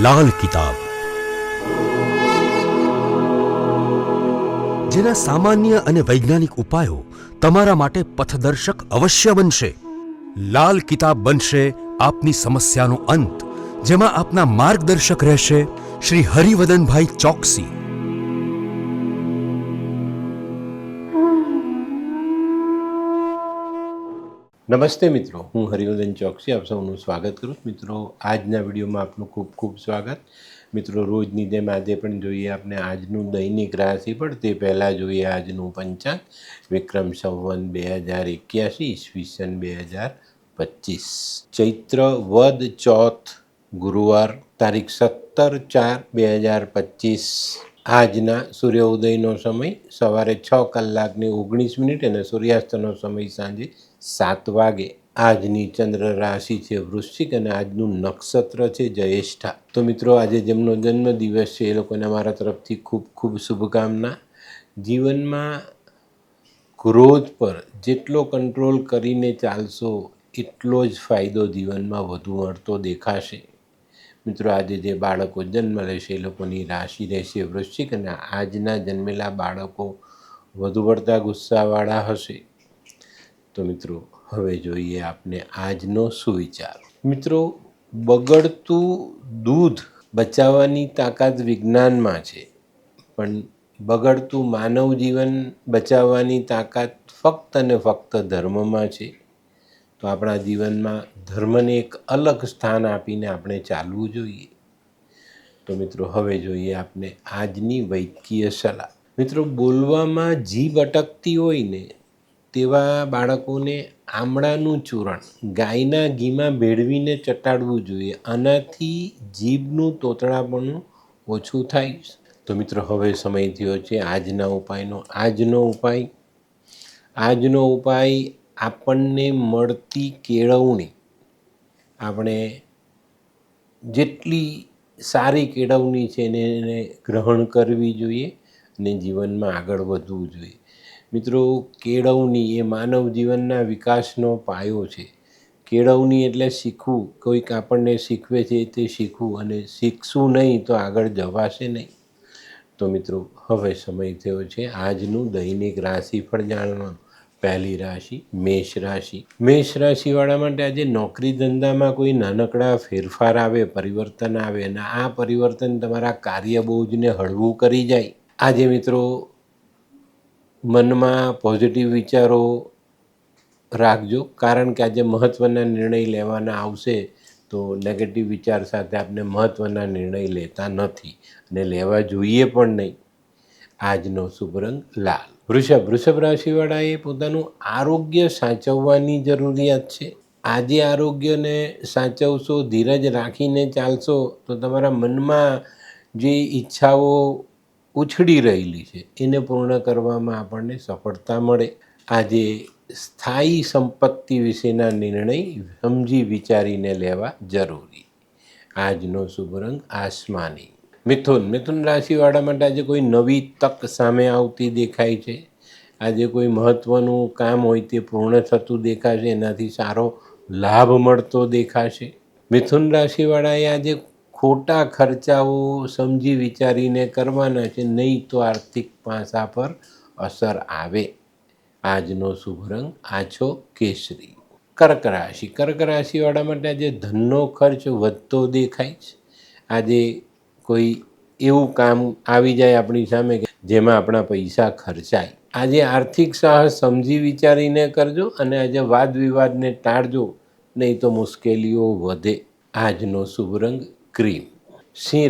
લાલ કિતાબ, જેના સામાન્ય અને વૈજ્ઞાનિક ઉપાયો તમારા માટે પથદર્શક અવશ્ય બનશે. લાલ કિતાબ બનશે આપની સમસ્યાનો અંત, જેમાં આપના માર્ગદર્શક રહેશે શ્રી હરિવદનભાઈ ચોકસી. નમસ્તે મિત્રો, હું હરિવર્ધન ચોકસી આપ સૌનું સ્વાગત કરું. મિત્રો, આજના વિડીયોમાં આપનું ખૂબ ખૂબ સ્વાગત. મિત્રો, રોજની જેમ આજે પણ જોઈએ આપણે આજનું દૈનિક રાશિફળ. તે પહેલાં જોઈએ આજનું પંચાંગ. વિક્રમ સંવત 2081 ઈસવીસન 2025, ચૈત્ર વદ ચોથ, ગુરુવાર, તારીખ 17/4/2025. આજના સૂર્યોદયનો સમય સવારે 6:19 અને સૂર્યાસ્તનો સમય સાંજે 7 વાગે. આજની ચંદ્ર રાશિ છે વૃશ્ચિક અને આજનું નક્ષત્ર છે જ્યેષ્ઠા. તો મિત્રો, આજે જેમનો જન્મદિવસ છે એ લોકોને અમારા તરફથી ખૂબ ખૂબ શુભકામના. જીવનમાં ક્રોધ પર જેટલો કંટ્રોલ કરીને ચાલશો એટલો જ ફાયદો જીવનમાં વધુ મળતો દેખાશે. મિત્રો, આજે જે બાળકો જન્મ લેશે એ લોકોની રાશિ રહેશે વૃશ્ચિક અને આજના જન્મેલા બાળકો વધુ પડતા ગુસ્સાવાળા હશે. તો મિત્રો, હવે જોઈએ આપણે આજનો સુવિચાર. મિત્રો, બગડતું દૂધ બચાવવાની તાકાત વિજ્ઞાનમાં છે, પણ બગડતું માનવ જીવન બચાવવાની તાકાત ફક્ત અને ફક્ત ધર્મમાં છે. તો આપણા જીવનમાં ધર્મને એક અલગ સ્થાન આપીને આપણે ચાલવું જોઈએ. તો મિત્રો, હવે જોઈએ આપણે આજની વૈદ્યકીય સલાહ. મિત્રો, બોલવામાં જીભ અટકતી હોય ને તેવા બાળકોને આમળાનું ચૂરણ ગાયના ઘીમાં ભેળવીને ચટાડવું જોઈએ. આનાથી જીભનું તોતડાપણું ઓછું થાય. તો મિત્રો, હવે સમય થયો છે આજના ઉપાયનો. આજનો ઉપાય આપણને મળતી કેળવણી, આપણે જેટલી સારી કેળવણી છે એને ગ્રહણ કરવી જોઈએ અને જીવનમાં આગળ વધવું જોઈએ. મિત્રો, કેળવણી એ માનવ જીવનના વિકાસનો પાયો છે. કેળવણી એટલે શીખવું. કોઈક આપણને શીખવે છે તે શીખવું, અને શીખશું નહીં તો આગળ જવાશે નહીં. તો મિત્રો, હવે સમય થયો છે આજનું દૈનિક રાશિફળ જાણવાનું. પહેલી રાશિ મેષ રાશિ. મેષ રાશિવાળા માટે આજે નોકરી ધંધામાં કોઈ નાનકડા ફેરફાર આવે, પરિવર્તન આવે, અને આ પરિવર્તન તમારા કાર્યબોજને હળવું કરી જાય. આજે મિત્રો, મનમાં પોઝિટિવ વિચારો રાખજો, કારણ કે આજે મહત્ત્વના નિર્ણય લેવાના આવશે. તો નેગેટિવ વિચાર સાથે આપણે મહત્ત્વના નિર્ણય લેતા નથી અને લેવા જોઈએ પણ નહીં. આજનો શુભ રંગ લાલ. વૃષભ રાશિવાળાએ પોતાનું આરોગ્ય સાચવવાની જરૂરિયાત છે. આજે આરોગ્યને સાચવશો, ધીરજ રાખીને ચાલશો તો તમારા મનમાં જે ઈચ્છાઓ ઉછળી રહેલી છે એને પૂર્ણ કરવામાં આપણને સફળતા મળે. આજે સ્થાયી સંપત્તિ વિશેના નિર્ણય સમજી વિચારીને લેવા જરૂરી. આજનો શુભ રંગ આસમાની. મિથુન રાશિવાળા માટે આજે કોઈ નવી તક સામે આવતી દેખાય છે. આજે કોઈ મહત્ત્વનું કામ હોય તે પૂર્ણ થતું દેખાશે, એનાથી સારો લાભ મળતો દેખાશે. મિથુન રાશિવાળાએ આજે ખોટા ખર્ચાઓ સમજી વિચારીને કરવાના છે, નહીં તો આર્થિક પાસા પર અસર આવે. આજનો શુભ રંગ આછો કેસરી. કર્ક રાશિવાળા માટે આજે ધનનો ખર્ચ વધતો દેખાય છે. આજે કોઈ એવું કામ આવી જાય આપણી સામે કે જેમાં આપણા પૈસા ખર્ચાય. આજે આર્થિક સાહસ સમજી વિચારીને કરજો અને આજે વાદ વિવાદને ટાળજો, નહીં તો મુશ્કેલીઓ વધે. આજનો શુભ રંગ ક્રીમ. સિંહ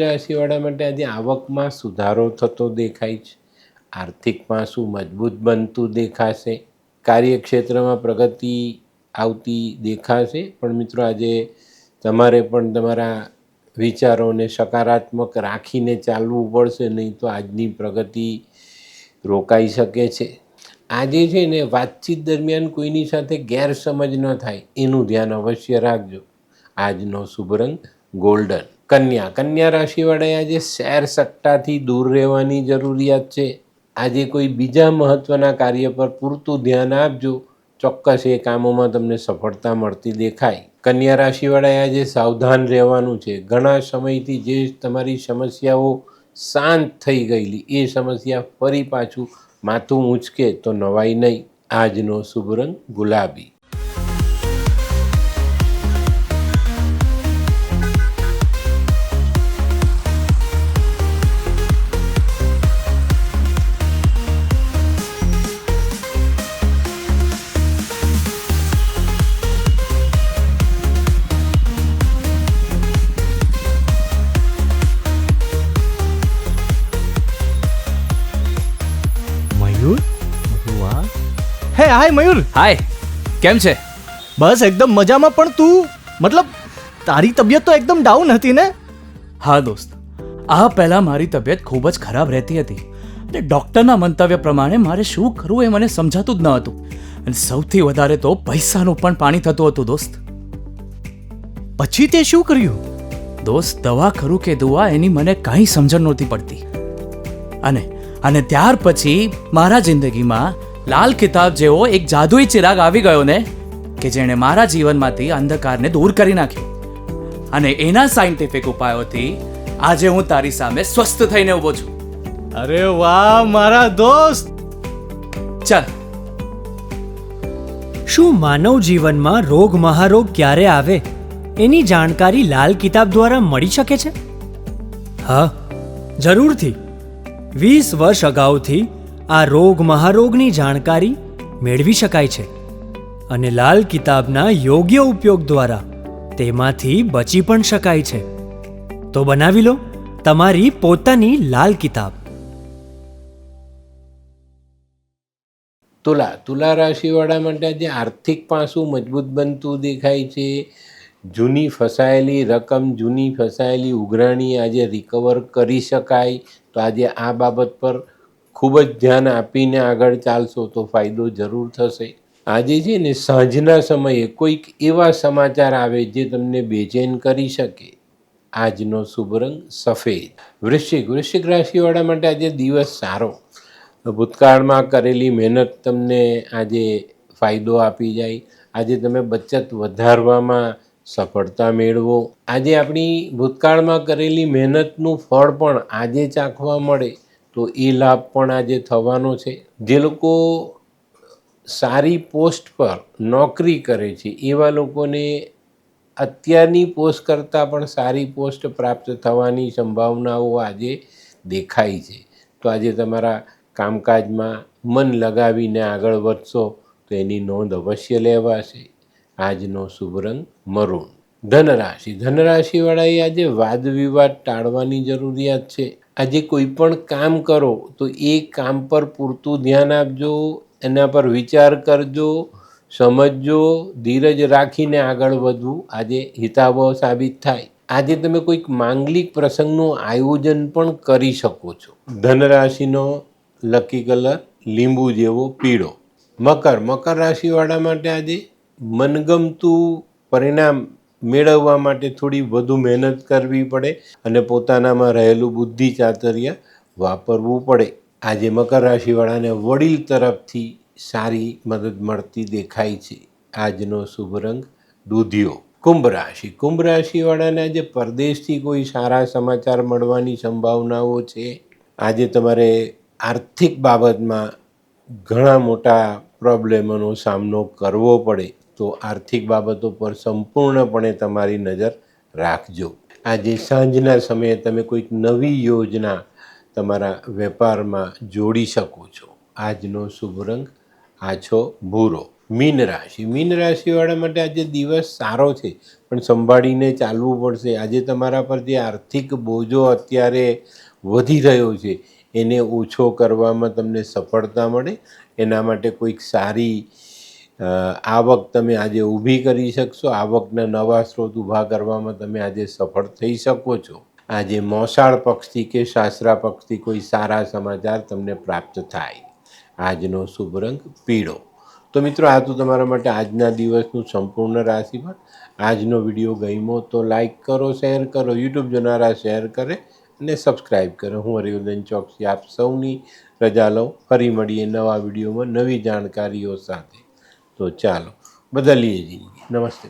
રાશિવાળા માટે આજે આવકમાં સુધારો થતો દેખાય છે. આર્થિક પાસું મજબૂત બનતું દેખાશે. કાર્યક્ષેત્રમાં પ્રગતિ આવતી દેખાશે. પણ મિત્રો, આજે તમારે પણ તમારા વિચારોને સકારાત્મક રાખીને ચાલવું પડશે, નહીં તો આજની પ્રગતિ રોકાઈ શકે છે. આજે છે ને વાતચીત દરમિયાન કોઈની સાથે ગેરસમજ ન થાય એનું ધ્યાન અવશ્ય રાખજો. આજનો શુભ રંગ ગોલ્ડન. કન્યા રાશિવાળાએ આજે શેર સટ્ટાથી દૂર રહેવાની જરૂરિયાત છે. આજે કોઈ બીજા મહત્ત્વના કાર્ય પર પૂરતું ધ્યાન આપજો, ચોક્કસ એ કામોમાં તમને સફળતા મળતી દેખાય. કન્યા રાશિવાળાએ આજે સાવધાન રહેવાનું છે. ઘણા સમયથી જે તમારી સમસ્યાઓ શાંત થઈ ગયેલી એ સમસ્યા ફરી પાછું માથું ઊંચકે તો નવાઈ નહીં. આજનો શુભ રંગ ગુલાબી. મયુર, વાહ. હે હાય મયુર. હાય, કેમ છે? બસ એકદમ મજામાં. પણ તું મતલબ તારી તબિયત તો એકદમ ડાઉન હતી ને? હા દોસ્ત, આ પહેલાં મારી તબિયત ખૂબ જ ખરાબ રહેતી હતી અને ડૉક્ટરના મંતવ્ય પ્રમાણે મારે શું કરવું એ મને સમજાતું જ ન હતું. અને સૌથી વધારે તો પૈસાનું પણ પાણી થતું હતું દોસ્ત. પછી તે શું કર્યું? દોસ્ત, દવા કરું કે દુઆ એની મને કાંઈ સમજણ નહોતી પડતી. અને ત્યાર પછી મારા જિંદગીમાં લાલ કિતાબ જેવો એક જાદુઈ ચિરાગ આવી ગયો ને, કે જેણે મારા જીવનમાંથી અંધકારને દૂર કરી નાખ્યો. અને એના સાયન્ટિફિક ઉપાયોથી આજે હું તારી સામે સ્વસ્થ થઈને ઊભો છું. અરે વાહ મારા દોસ્ત. ચાલ. શું માનવ જીવનમાં રોગ મહારોગ ક્યારે આવે એની જાણકારી લાલ કિતાબ દ્વારા મળી શકે છે? હા, જરૂરથી. 20 વર્ષ અગાઉથી આ રોગ મહારોગની જાણકારી મેળવી શકાય છે અને લાલ કિતાબના યોગ્ય ઉપયોગ દ્વારા તેમાંથી બચી પણ શકાય છે. તો બનાવી લો તમારી પોતાની લાલ કિતાબ. તુલા રાશિવાળા માટે આજે આર્થિક પાસું મજબૂત બનતું દેખાય છે. જૂની ફસાયેલી રકમ, જૂની ફસાયેલી ઉઘરાણી આજે રિકવર કરી શકાય. તો આજે આ બાબત પર ખૂબ જ ધ્યાન આપીને આગળ ચાલશો તો ફાયદો જરૂર થશે. આજે છે ને સાંજના સમયે કોઈક એવા સમાચાર આવે જે તમને બેચેન કરી શકે. આજનો શુભ રંગ સફેદ. વૃશ્ચિક રાશિવાળા માટે આજે દિવસ સારો. ભૂતકાળમાં કરેલી મહેનત તમને આજે ફાયદો આપી જાય. આજે તમે બચત વધારવામાં સફળતા મેળવો. આજે આપણી ભૂતકાળમાં કરેલી મહેનતનું ફળ પણ આજે ચાખવા મળે તો એ લાભ પણ આજે થવાનો છે. જે લોકો સારી પોસ્ટ પર નોકરી કરે છે એવા લોકોને અત્યારની પોસ્ટ કરતાં પણ સારી પોસ્ટ પ્રાપ્ત થવાની સંભાવનાઓ આજે દેખાય છે. તો આજે તમારા કામકાજમાં મન લગાવીને આગળ વધશો તો એની નોંધ અવશ્ય લેવાશે. આજનો શુભ રંગ મરૂન. ધનરાશિવાળાએ આજે વાદ વિવાદ ટાળવાની જરૂરિયાત છે. આજે કોઈ પણ કામ કરો તો એ કામ પર પૂરતું ધ્યાન આપજો, એના પર વિચાર કરજો, સમજજો, ધીરજ રાખીને આગળ વધવું આજે હિતાવહ સાબિત થાય. આજે તમે કોઈક માંગલિક પ્રસંગનું આયોજન પણ કરી શકો છો. ધનરાશિનો લકી કલર લીંબુ જેવો પીળો. મકર રાશિવાળા માટે આજે મનગમતું પરિણામ મેળવવા માટે થોડી વધુ મહેનત કરવી પડે અને પોતાનામાં રહેલું બુદ્ધિ ચાતુર્ય વાપરવું પડે. આજે મકર રાશિવાળાને વડીલ તરફથી સારી મદદ મળતી દેખાય છે. આજનો શુભ રંગ દૂધિયો. કુંભ રાશિવાળાને આજે પરદેશથી કોઈ સારા સમાચાર મળવાની સંભાવનાઓ છે. આજે તમારે આર્થિક બાબતમાં ઘણા મોટા પ્રોબ્લેમોનો સામનો કરવો પડે તો આર્થિક બાબતો પર સંપૂર્ણપણે તમારી નજર રાખજો. આજે સાંજના સમયે તમે કોઈક નવી યોજના તમારા વેપારમાં જોડી શકો છો. આજનો શુભ રંગ આછો ભૂરો. મીન રાશિવાળા માટે આજે દિવસ સારો છે પણ સંભાળીને ચાલવું પડશે. આજે તમારા પર જે આર્થિક બોજો અત્યારે વધી રહ્યો છે એને ઓછો કરવામાં તમને સફળતા મળે. એના માટે કોઈક સારી આવક તમે આજે ઊભી કરી શકશો. આવકના નવા સ્ત્રોત ઊભા કરવામાં તમે આજે સફળ થઈ શકો છો. આજે મોસાળ પક્ષથી કે સાસરા પક્ષથી કોઈ સારા સમાચાર તમને પ્રાપ્ત થાય. આજનો શુભ રંગ પીળો. તો મિત્રો, આ તો તમારા માટે આજના દિવસનું સંપૂર્ણ રાશિફળ. આજનો વિડીયો ગમ્યો તો લાઈક કરો, શેર કરો, યુટ્યુબ જોનારા શેર કરે અને સબસ્ક્રાઈબ કરો. હું હરિવર્ધન ચોકસી આપ સૌની રજા લઉં. ફરી મળીએ નવા વિડીયોમાં નવી જાણકારીઓ સાથે. તો ચાલો, બદલીએ જિંદગી. નમસ્તે.